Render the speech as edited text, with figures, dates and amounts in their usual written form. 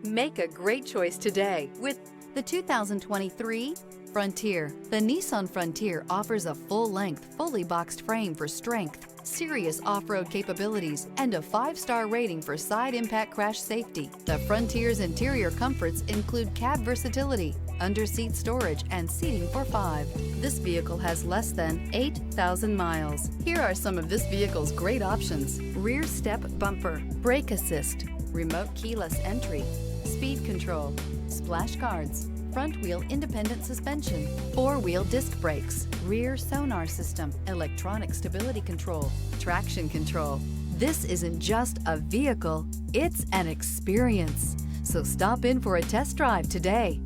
Make a great choice today with the 2023 Frontier. The Nissan Frontier offers a full-length, fully boxed frame for strength, serious off-road capabilities, and a 5-star rating for side impact crash safety. The Frontier's interior comforts include cab versatility, under-seat storage, and seating for 5. This vehicle has less than 8,000 miles. Here are some of this vehicle's great options: rear step bumper, brake assist, remote keyless entry, speed control, splash guards, front wheel independent suspension, 4-wheel disc brakes, rear sonar system, electronic stability control, traction control. This isn't just a vehicle, it's an experience. So stop in for a test drive today.